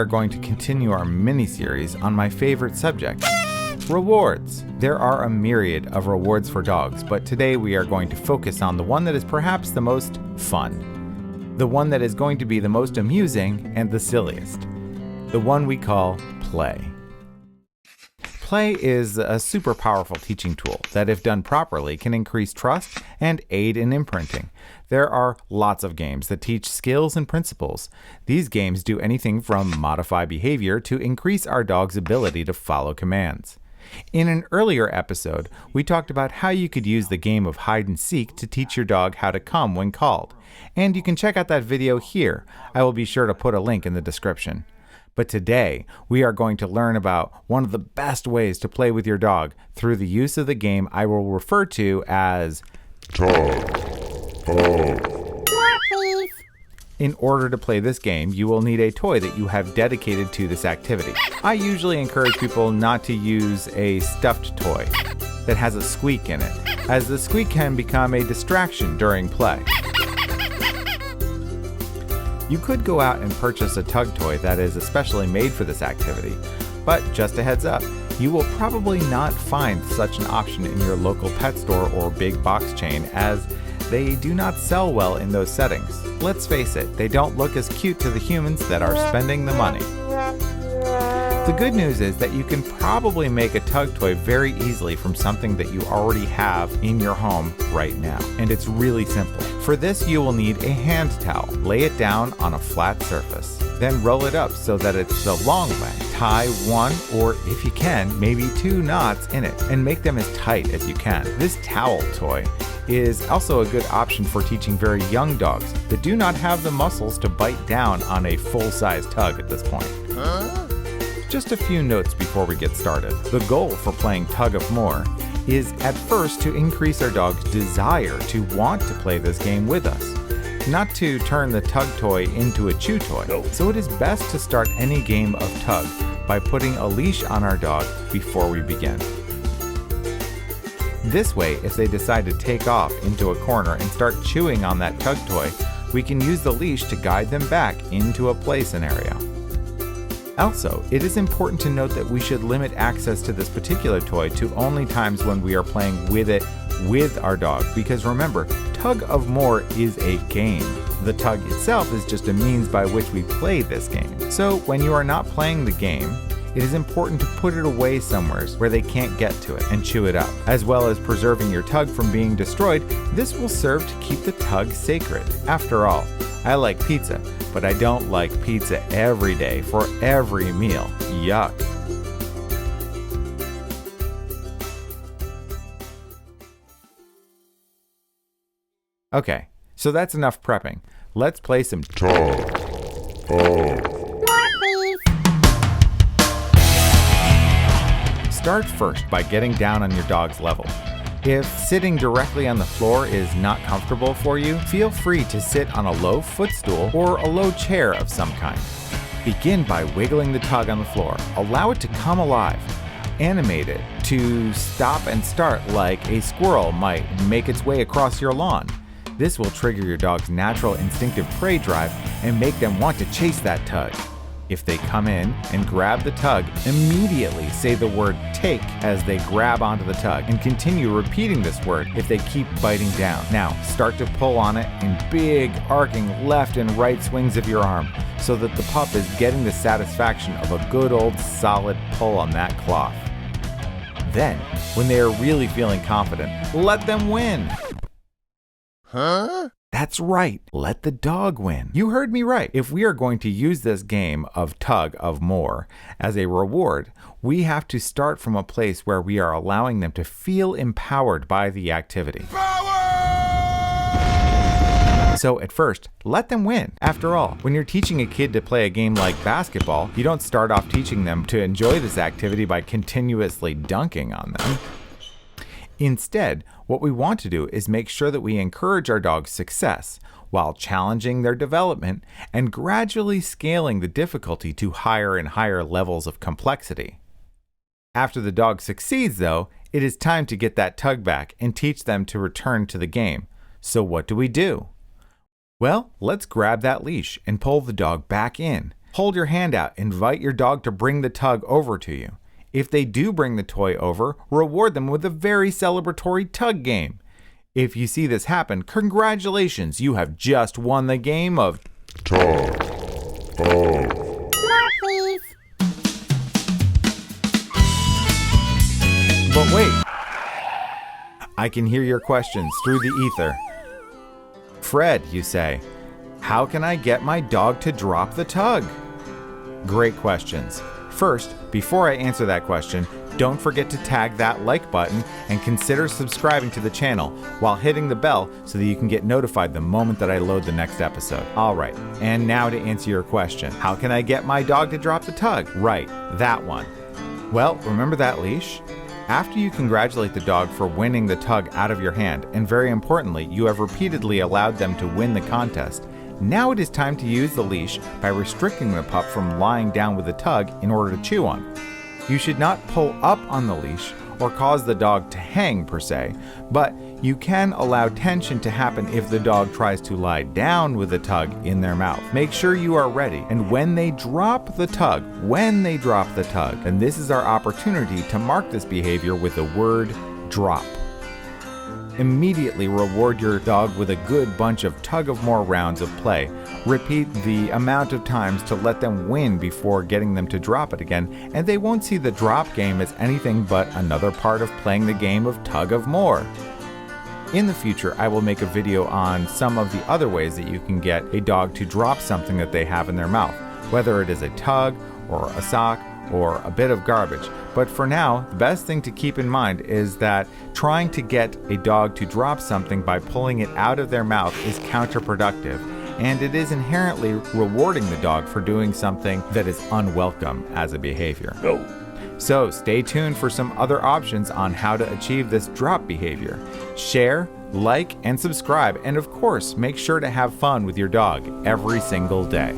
are going to continue our mini-series on my favorite subject, rewards. There are a myriad of rewards for dogs, but today we are going to focus on the one that is perhaps the most fun. The one that is going to be the most amusing and the silliest. The one we call play. Play is a super powerful teaching tool that, if done properly, can increase trust and aid in imprinting. There are lots of games that teach skills and principles. These games do anything from modify behavior to increase our dog's ability to follow commands. In an earlier episode, we talked about how you could use the game of hide and seek to teach your dog how to come when called. And you can check out that video here. I will be sure to put a link in the description. But today, we are going to learn about one of the best ways to play with your dog through the use of the game I will refer to as Tug of. In order to play this game, you will need a toy that you have dedicated to this activity. I usually encourage people not to use a stuffed toy that has a squeak in it, as the squeak can become a distraction during play. You could go out and purchase a tug toy that is especially made for this activity, but just a heads up, you will probably not find such an option in your local pet store or big box chain, as they do not sell well in those settings. Let's face it, they don't look as cute to the humans that are spending the money. The good news is that you can probably make a tug toy very easily from something that you already have in your home right now, and it's really simple. For this, you will need a hand towel. Lay it down on a flat surface. Then roll it up so that it's the long way. Tie one, or if you can, maybe 2 knots in it, and make them as tight as you can. This towel toy is also a good option for teaching very young dogs that do not have the muscles to bite down on a full-size tug at this point. Just a few notes before we get started. The goal for playing Tug of More is at first to increase our dog's desire to want to play this game with us, not to turn the tug toy into a chew toy. So it is best to start any game of tug by putting a leash on our dog before we begin. This way, if they decide to take off into a corner and start chewing on that tug toy, we can use the leash to guide them back into a play scenario. Also, it is important to note that we should limit access to this particular toy to only times when we are playing with it with our dog, because remember, Tug of More is a game. The tug itself is just a means by which we play this game. So when you are not playing the game, it is important to put it away somewhere where they can't get to it and chew it up. As well as preserving your tug from being destroyed, this will serve to keep the tug sacred. After all, I like pizza, but I don't like pizza every day for every meal. Yuck. Okay, so that's enough prepping. Let's play some Tug of. Start first by getting down on your dog's level. If sitting directly on the floor is not comfortable for you, feel free to sit on a low footstool or a low chair of some kind. Begin by wiggling the tug on the floor. Allow it to come alive. Animate it to stop and start like a squirrel might make its way across your lawn. This will trigger your dog's natural instinctive prey drive and make them want to chase that tug. If they come in and grab the tug, immediately say the word take as they grab onto the tug, and continue repeating this word if they keep biting down. Now, start to pull on it in big, arcing left and right swings of your arm so that the pup is getting the satisfaction of a good old solid pull on that cloth. Then, when they are really feeling confident, let them win. Huh? That's right, let the dog win. You heard me right. If we are going to use this game of Tug of More as a reward, we have to start from a place where we are allowing them to feel empowered by the activity. So at first, let them win. After all, when you're teaching a kid to play a game like basketball, you don't start off teaching them to enjoy this activity by continuously dunking on them. Instead, what we want to do is make sure that we encourage our dog's success while challenging their development and gradually scaling the difficulty to higher and higher levels of complexity. After the dog succeeds, though, it is time to get that tug back and teach them to return to the game. So what do we do? Well, let's grab that leash and pull the dog back in. Hold your hand out, invite your dog to bring the tug over to you. If they do bring the toy over, reward them with a very celebratory tug game. If you see this happen, congratulations, you have just won the game of Tug of. More, please. But wait, I can hear your questions through the ether. Fred, you say, how can I get my dog to drop the tug? Great questions. First, before I answer that question, don't forget to tag that like button and consider subscribing to the channel while hitting the bell so that you can get notified the moment that I load the next episode. Alright, and now to answer your question. How can I get my dog to drop the tug? Right, that one. Well, remember that leash? After you congratulate the dog for winning the tug out of your hand, and very importantly, you have repeatedly allowed them to win the contest, now it is time to use the leash by restricting the pup from lying down with the tug in order to chew on. You should not pull up on the leash or cause the dog to hang per se, but you can allow tension to happen if the dog tries to lie down with the tug in their mouth. Make sure you are ready, and when they drop the tug, and this is our opportunity to mark this behavior with the word drop. Immediately reward your dog with a good bunch of tug-of-more rounds of play. Repeat the amount of times to let them win before getting them to drop it again, and they won't see the drop game as anything but another part of playing the game of tug-of-more. In the future, I will make a video on some of the other ways that you can get a dog to drop something that they have in their mouth, whether it is a tug, or a sock, or a bit of garbage. But for now, the best thing to keep in mind is that trying to get a dog to drop something by pulling it out of their mouth is counterproductive, and it is inherently rewarding the dog for doing something that is unwelcome as a behavior. No. So stay tuned for some other options on how to achieve this drop behavior. Share, like, and subscribe, and of course, make sure to have fun with your dog every single day.